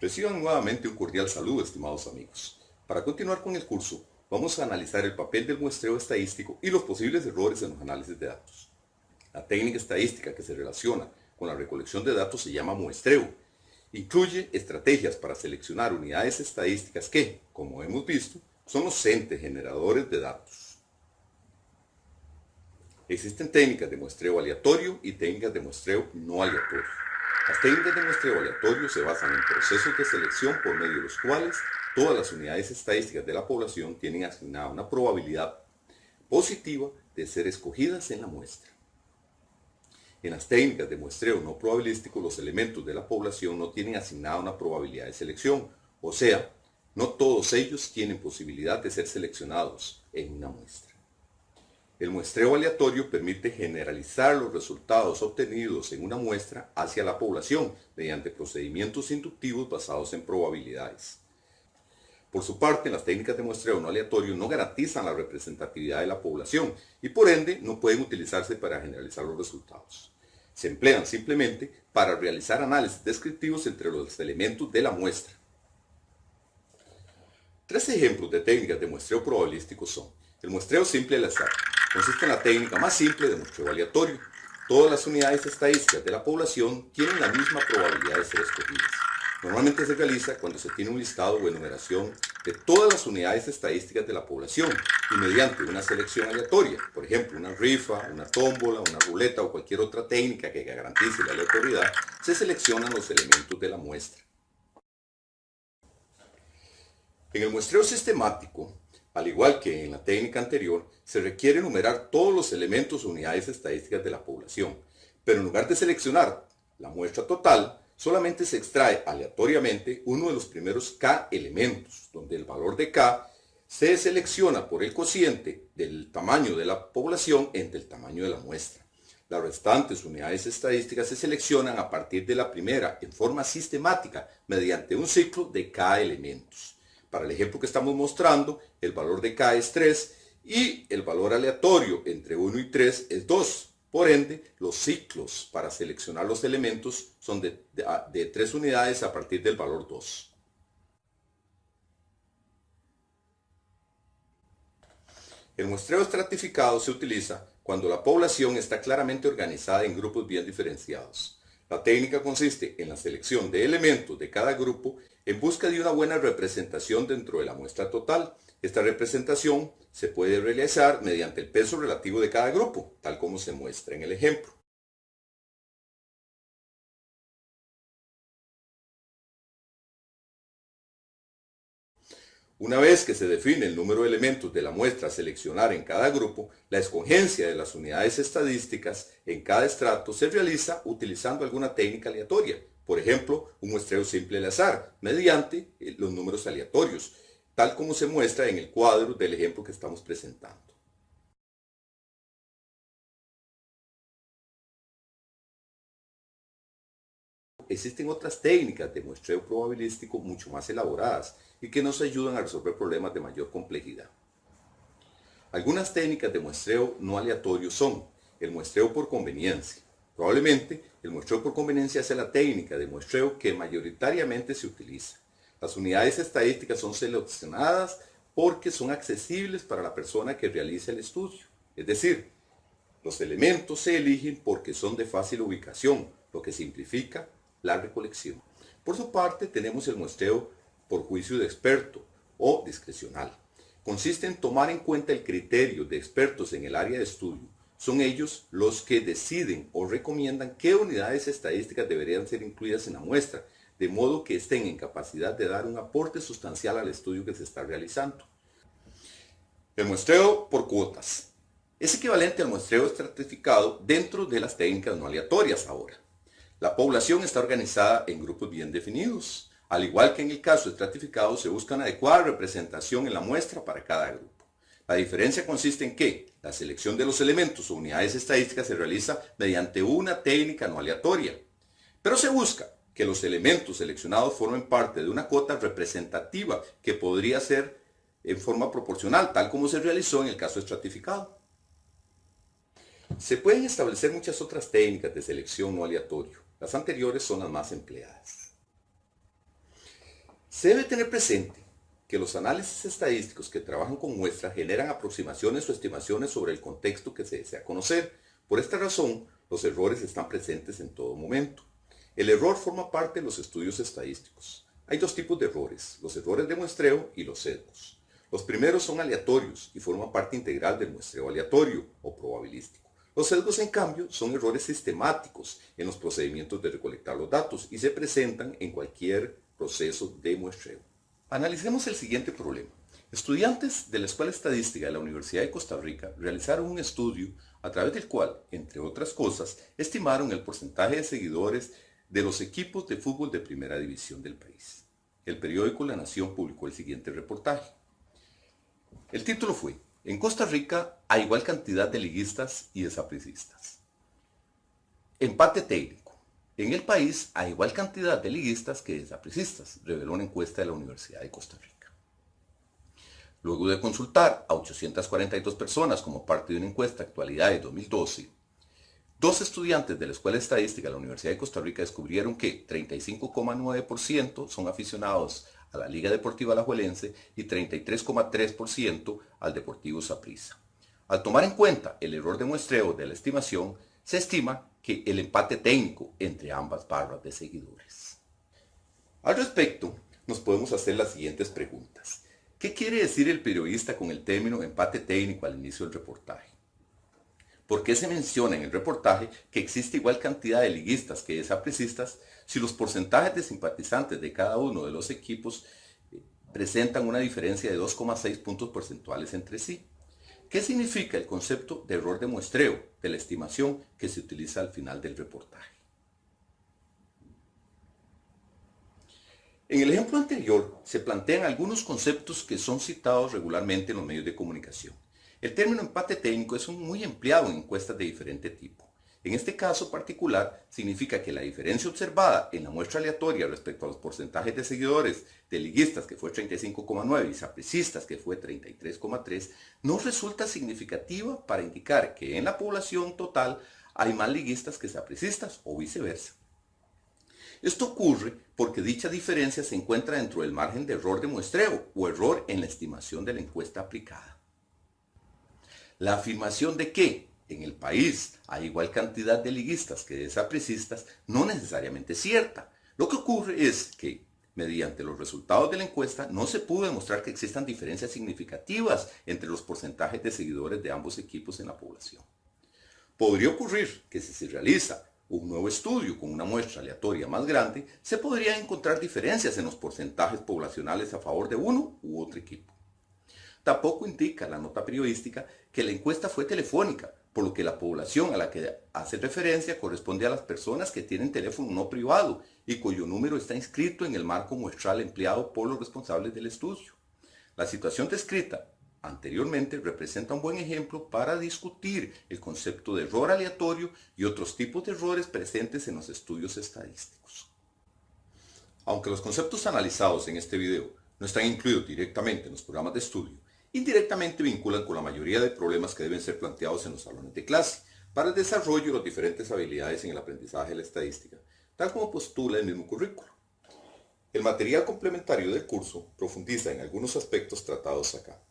Reciban nuevamente un cordial saludo, estimados amigos. Para continuar con el curso, vamos a analizar el papel del muestreo estadístico y los posibles errores en los análisis de datos. La técnica estadística que se relaciona con la recolección de datos se llama muestreo. Incluye estrategias para seleccionar unidades estadísticas que, como hemos visto, son los entes generadores de datos. Existen técnicas de muestreo aleatorio y técnicas de muestreo no aleatorio. Las técnicas de muestreo aleatorio se basan en procesos de selección por medio de los cuales todas las unidades estadísticas de la población tienen asignada una probabilidad positiva de ser escogidas en la muestra. En las técnicas de muestreo no probabilístico, los elementos de la población no tienen asignada una probabilidad de selección, o sea, no todos ellos tienen posibilidad de ser seleccionados en una muestra. El muestreo aleatorio permite generalizar los resultados obtenidos en una muestra hacia la población mediante procedimientos inductivos basados en probabilidades. Por su parte, las técnicas de muestreo no aleatorio no garantizan la representatividad de la población y por ende no pueden utilizarse para generalizar los resultados. Se emplean simplemente para realizar análisis descriptivos entre los elementos de la muestra. Tres ejemplos de técnicas de muestreo probabilístico son: el muestreo simple al azar. Consiste en la técnica más simple de muestreo aleatorio. Todas las unidades estadísticas de la población tienen la misma probabilidad de ser escogidas. Normalmente se realiza cuando se tiene un listado o enumeración de todas las unidades estadísticas de la población y mediante una selección aleatoria, por ejemplo una rifa, una tómbola, una ruleta o cualquier otra técnica que garantice la aleatoriedad, se seleccionan los elementos de la muestra. En el muestreo sistemático, al igual que en la técnica anterior, se requiere enumerar todos los elementos o unidades estadísticas de la población, pero en lugar de seleccionar la muestra total, solamente se extrae aleatoriamente uno de los primeros K elementos, donde el valor de K se selecciona por el cociente del tamaño de la población entre el tamaño de la muestra. Las restantes unidades estadísticas se seleccionan a partir de la primera en forma sistemática mediante un ciclo de K elementos. Para el ejemplo que estamos mostrando, el valor de K es 3 y el valor aleatorio entre 1 y 3 es 2. Por ende, los ciclos para seleccionar los elementos son de 3 unidades a partir del valor 2. El muestreo estratificado se utiliza cuando la población está claramente organizada en grupos bien diferenciados. La técnica consiste en la selección de elementos de cada grupo en busca de una buena representación dentro de la muestra total. Esta representación se puede realizar mediante el peso relativo de cada grupo, tal como se muestra en el ejemplo. Una vez que se define el número de elementos de la muestra a seleccionar en cada grupo, la escogencia de las unidades estadísticas en cada estrato se realiza utilizando alguna técnica aleatoria, por ejemplo, un muestreo simple al azar, mediante los números aleatorios, tal como se muestra en el cuadro del ejemplo que estamos presentando. Existen otras técnicas de muestreo probabilístico mucho más elaboradas y que nos ayudan a resolver problemas de mayor complejidad. Algunas técnicas de muestreo no aleatorio son el muestreo por conveniencia. Probablemente el muestreo por conveniencia sea la técnica de muestreo que mayoritariamente se utiliza. Las unidades estadísticas son seleccionadas porque son accesibles para la persona que realiza el estudio. Es decir, los elementos se eligen porque son de fácil ubicación, lo que simplifica la recolección. Por su parte, tenemos el muestreo por juicio de experto o discrecional. Consiste en tomar en cuenta el criterio de expertos en el área de estudio. Son ellos los que deciden o recomiendan qué unidades estadísticas deberían ser incluidas en la muestra, de modo que estén en capacidad de dar un aporte sustancial al estudio que se está realizando. El muestreo por cuotas es equivalente al muestreo estratificado dentro de las técnicas no aleatorias ahora. La población está organizada en grupos bien definidos. Al igual que en el caso estratificado, se busca una adecuada representación en la muestra para cada grupo. La diferencia consiste en que la selección de los elementos o unidades estadísticas se realiza mediante una técnica no aleatoria, pero se busca que los elementos seleccionados formen parte de una cuota representativa que podría ser en forma proporcional, tal como se realizó en el caso estratificado. Se pueden establecer muchas otras técnicas de selección no aleatorio. Las anteriores son las más empleadas. Se debe tener presente que los análisis estadísticos que trabajan con muestras generan aproximaciones o estimaciones sobre el contexto que se desea conocer. Por esta razón, los errores están presentes en todo momento. El error forma parte de los estudios estadísticos. Hay dos tipos de errores, los errores de muestreo y los sesgos. Los primeros son aleatorios y forman parte integral del muestreo aleatorio o probabilístico. Los sesgos, en cambio, son errores sistemáticos en los procedimientos de recolectar los datos y se presentan en cualquier proceso de muestreo. Analicemos el siguiente problema. Estudiantes de la Escuela Estadística de la Universidad de Costa Rica realizaron un estudio a través del cual, entre otras cosas, estimaron el porcentaje de seguidores de los equipos de fútbol de primera división del país. El periódico La Nación publicó el siguiente reportaje. El título fue: en Costa Rica hay igual cantidad de liguistas y desapricistas. Empate técnico. En el país hay igual cantidad de liguistas que desapricistas, reveló una encuesta de la Universidad de Costa Rica. Luego de consultar a 842 personas como parte de una encuesta actualidad de 2012, dos estudiantes de la Escuela Estadística de la Universidad de Costa Rica descubrieron que 35,9% son aficionados a la Liga Deportiva Alajuelense y 33,3% al Deportivo Saprissa. Al tomar en cuenta el error de muestreo de la estimación, se estima que el empate técnico entre ambas barras de seguidores. Al respecto, nos podemos hacer las siguientes preguntas. ¿Qué quiere decir el periodista con el término empate técnico al inicio del reportaje? ¿Por qué se menciona en el reportaje que existe igual cantidad de liguistas que desapricistas si los porcentajes de simpatizantes de cada uno de los equipos presentan una diferencia de 2,6 puntos porcentuales entre sí? ¿Qué significa el concepto de error de muestreo de la estimación que se utiliza al final del reportaje? En el ejemplo anterior se plantean algunos conceptos que son citados regularmente en los medios de comunicación. El término empate técnico es muy empleado en encuestas de diferente tipo. En este caso particular, significa que la diferencia observada en la muestra aleatoria respecto a los porcentajes de seguidores de liguistas, que fue 35,9, y sapricistas, que fue 33,3, no resulta significativa para indicar que en la población total hay más liguistas que sapricistas o viceversa. Esto ocurre porque dicha diferencia se encuentra dentro del margen de error de muestreo o error en la estimación de la encuesta aplicada. La afirmación de que en el país hay igual cantidad de liguistas que desapricistas no necesariamente es cierta. Lo que ocurre es que, mediante los resultados de la encuesta, no se pudo demostrar que existan diferencias significativas entre los porcentajes de seguidores de ambos equipos en la población. Podría ocurrir que si se realiza un nuevo estudio con una muestra aleatoria más grande, se podría encontrar diferencias en los porcentajes poblacionales a favor de uno u otro equipo. Tampoco indica la nota periodística que la encuesta fue telefónica, por lo que la población a la que hace referencia corresponde a las personas que tienen teléfono no privado y cuyo número está inscrito en el marco muestral empleado por los responsables del estudio. La situación descrita anteriormente representa un buen ejemplo para discutir el concepto de error aleatorio y otros tipos de errores presentes en los estudios estadísticos. Aunque los conceptos analizados en este video no están incluidos directamente en los programas de estudio, indirectamente vinculan con la mayoría de problemas que deben ser planteados en los salones de clase para el desarrollo de las diferentes habilidades en el aprendizaje de la estadística, tal como postula el mismo currículo. El material complementario del curso profundiza en algunos aspectos tratados acá.